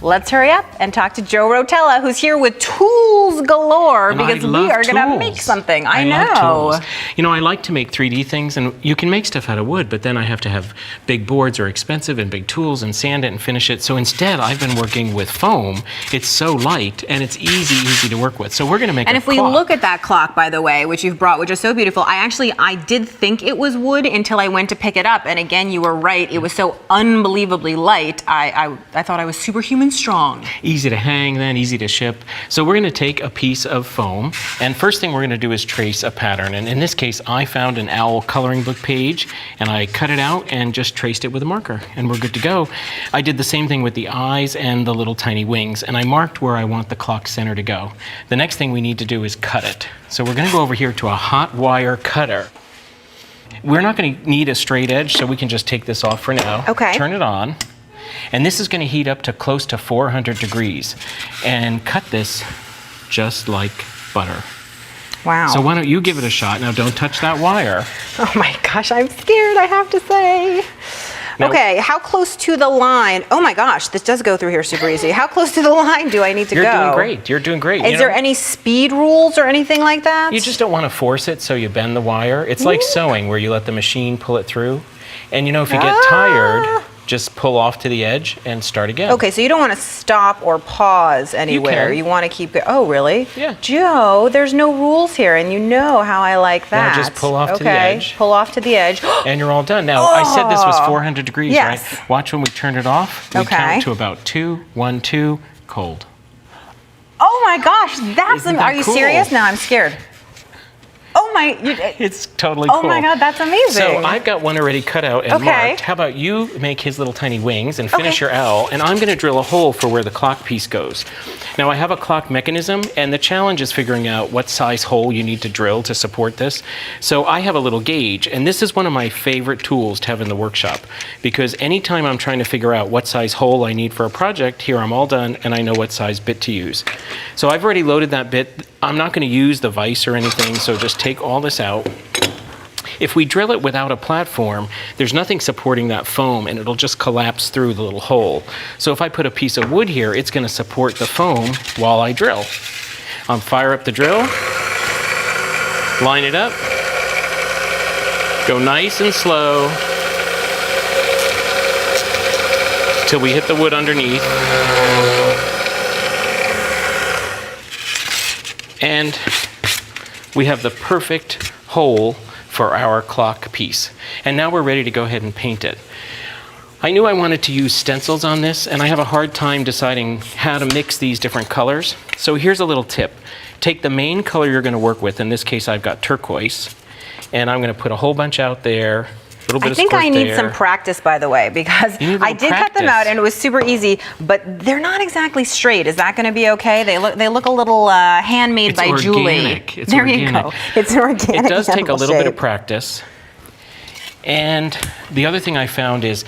let's hurry up and talk to Joe Rotella, who's here with tools galore, because we are going to make something. I know. Love tools. You know, I like to make 3D things, and you can make stuff out of wood, but then I have to have big boards are expensive and big tools and sand it and finish it. So instead, I've been working with foam. It's so light and it's easy to work with. So we're going to make a clock. And if we look at that clock, by the way, which you've brought, which is so beautiful, I did think it was wood until I went to pick it up. And again, you were right. It was so unbelievably light. I thought I was superhuman strong. Easy to hang then, easy to ship. So we're going to take a piece of foam, and first thing we're going to do is trace a pattern. And in this case, I found an owl coloring book page, and I cut it out and just traced it with a marker, and we're good to go. I did the same thing with the eyes and the little tiny wings, and I marked where I want the clock center to go. The next thing we need to do is cut it. So we're going to go over here to a hot wire cutter. We're not going to need a straight edge, so we can just take this off for now. Okay. Turn it on. And this is going to heat up to close to 400 degrees. And cut this just like butter. Wow. So why don't you give it a shot? Now don't touch that wire. Oh my gosh, I'm scared, I have to say. Now, okay, how close to the line? Oh my gosh, this does go through here super easy. How close to the line do I need to go? You're doing great. You're doing great. Is there any speed rules or anything like that? You just don't want to force it, so you bend the wire. It's like sewing, where you let the machine pull it through. And you know, if you get tired, just pull off to the edge and start again. Okay, so you don't want to stop or pause anywhere. You want to keep it. Oh, really? Yeah. Joe, there's no rules here, and you know how I like that. Now just pull off to the edge. Pull off to the edge. And you're all done. Now, I said this was 400 degrees, yes. right? Watch when we turn it off. We count to about 2, 1, 2, cold. Oh my gosh, that's Isn't that are you cool? serious? Now I'm scared. Oh my! It's totally cool. Oh my God, that's amazing. So I've got one already cut out and marked. How about you make his little tiny wings and finish your owl, and I'm going to drill a hole for where the clock piece goes. Now I have a clock mechanism, and the challenge is figuring out what size hole you need to drill to support this. So I have a little gauge, and this is one of my favorite tools to have in the workshop, because anytime I'm trying to figure out what size hole I need for a project, here I'm all done, and I know what size bit to use. So I've already loaded that bit. I'm not going to use the vise or anything, so just take all this out. If we drill it without a platform, there's nothing supporting that foam, and it'll just collapse through the little hole. So if I put a piece of wood here, it's going to support the foam while I drill. Fire up the drill, line it up, go nice and slow till we hit the wood underneath. And we have the perfect hole for our clock piece. And now we're ready to go ahead and paint it. I knew I wanted to use stencils on this, and I have a hard time deciding how to mix these different colors. So here's a little tip. Take the main color you're going to work with. In this case, I've got turquoise. And I'm going to put a whole bunch out there. I think I need some practice, by the way, because I did cut them out and it was super easy, but they're not exactly straight. Is that going to be okay? They look a little handmade by Julie. It's there organic. You go. It's organic. It does take a little bit of practice. And the other thing I found is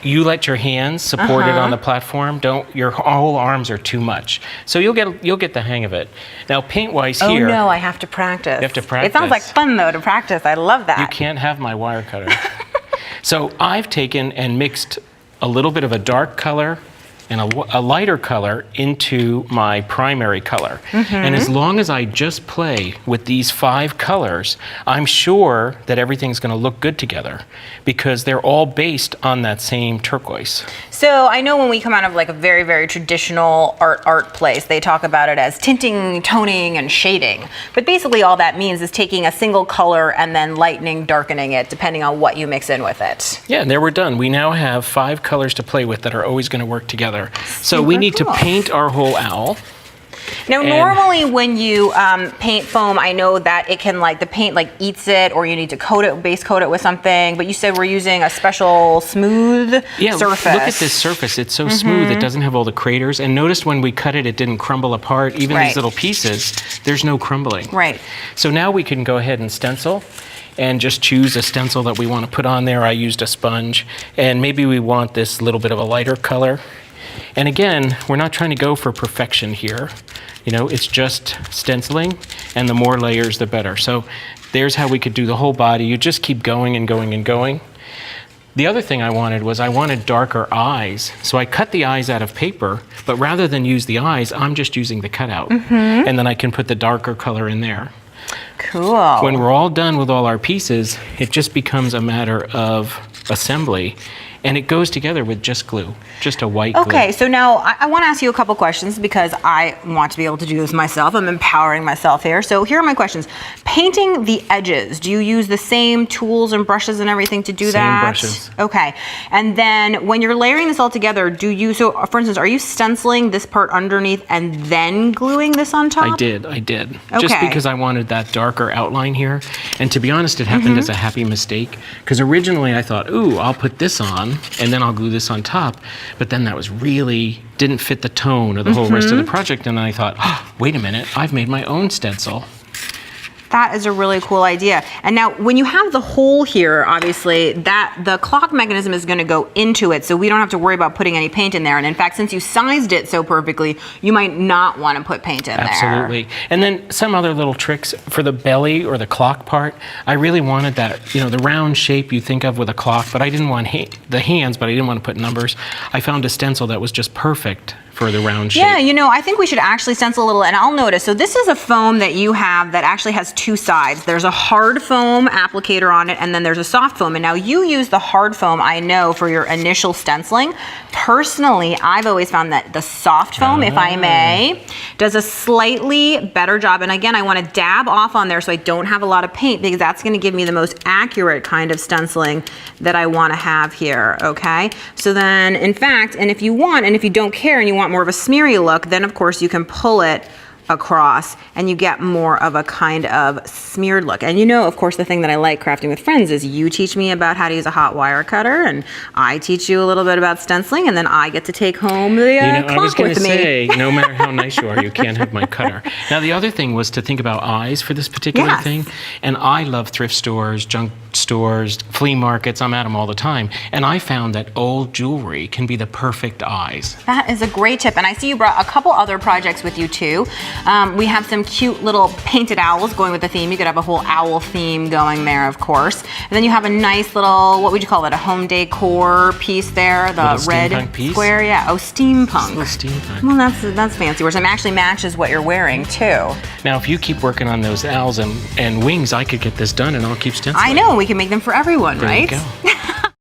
you let your hands support it on the platform. Your whole arms are too much. So you'll get the hang of it. Now paint-wise here. Oh no, I have to practice. You have to practice. It sounds like fun though to practice. I love that. You can't have my wire cutter. So I've taken and mixed a little bit of a dark color and a lighter color into my primary color. And as long as I just play with these 5 colors, I'm sure that everything's going to look good together, because they're all based on that same turquoise. So I know when we come out of like a very, very traditional art place, they talk about it as tinting, toning, and shading. But basically all that means is taking a single color and then lightening, darkening it, depending on what you mix in with it. Yeah, and there we're done. We now have 5 colors to play with that are always going to work together. So we need to paint our whole owl. Now, normally when you paint foam, I know that it can the paint eats it, or you need to base coat it with something, but you said we're using a special smooth surface. Look at this surface. It's so smooth. It doesn't have all the craters. And notice when we cut it, it didn't crumble apart. Even these little pieces, there's no crumbling. Right. So now we can go ahead and stencil and just choose a stencil that we want to put on there. I used a sponge, and maybe we want this little bit of a lighter color. And again, we're not trying to go for perfection here. You know, it's just stenciling, and the more layers, the better. So there's how we could do the whole body. You just keep going and going and going. The other thing I wanted darker eyes. So I cut the eyes out of paper, but rather than use the eyes, I'm just using the cutout. And then I can put the darker color in there. Cool. When we're all done with all our pieces, it just becomes a matter of assembly. And it goes together with just glue, just a white glue. Okay, so now I want to ask you a couple questions because I want to be able to do this myself. I'm empowering myself here. So here are my questions. Painting the edges, do you use the same tools and brushes and everything to do that? Same brushes. Okay, and then when you're layering this all together, do you, so for instance, are you stenciling this part underneath and then gluing this on top? I did. Okay. Just because I wanted that darker outline here. And to be honest, it happened as a happy mistake. Because originally I thought, ooh, I'll put this on and then I'll glue this on top. But then that was really, didn't fit the tone of the whole rest of the project. And then I thought, oh, wait a minute, I've made my own stencil. That is a really cool idea. And now when you have the hole here, obviously that the clock mechanism is going to go into it, so we don't have to worry about putting any paint in there. And in fact, since you sized it so perfectly, you might not want to put paint in there. Absolutely. And then some other little tricks for the belly or the clock part. I really wanted that, you know, the round shape you think of with a clock, but I didn't want the hands, but I didn't want to put numbers. I found a stencil that was just perfect for the round shape. Yeah, you know, I think we should actually stencil a little, and I'll notice, so this is a foam that you have that actually has two sides. There's a hard foam applicator on it, and then there's a soft foam, and now you use the hard foam, I know, for your initial stenciling. Personally, I've always found that the soft foam, if I may, does a slightly better job, and again, I want to dab off on there so I don't have a lot of paint, because that's going to give me the most accurate kind of stenciling that I want to have here, okay? So then, in fact, and if you want, and if you don't care and you want more of a smeary look, then of course you can pull it across and you get more of a kind of smeared look. And you know, of course, the thing that I like crafting with friends is you teach me about how to use a hot wire cutter, and I teach you a little bit about stenciling, and then I get to take home the clock I was going to with me. say, no matter how nice you are, you can't have my cutter. Now, the other thing was to think about eyes for this particular thing. And I love thrift stores, junk stores, flea markets. I'm at them all the time. And I found that old jewelry can be the perfect eyes. That is a great tip. And I see you brought a couple other projects with you too. We have some cute little painted owls going with the theme. You could have a whole owl theme going there, of course. And then you have a nice little, what would you call it, a home decor piece there, the red square. Yeah, oh, steampunk. Steampunk. Well, that's fancy, which actually matches what you're wearing too. Now, if you keep working on those owls and wings, I could get this done and I'll keep stenciling. I know, we can make them for everyone, There right? you go.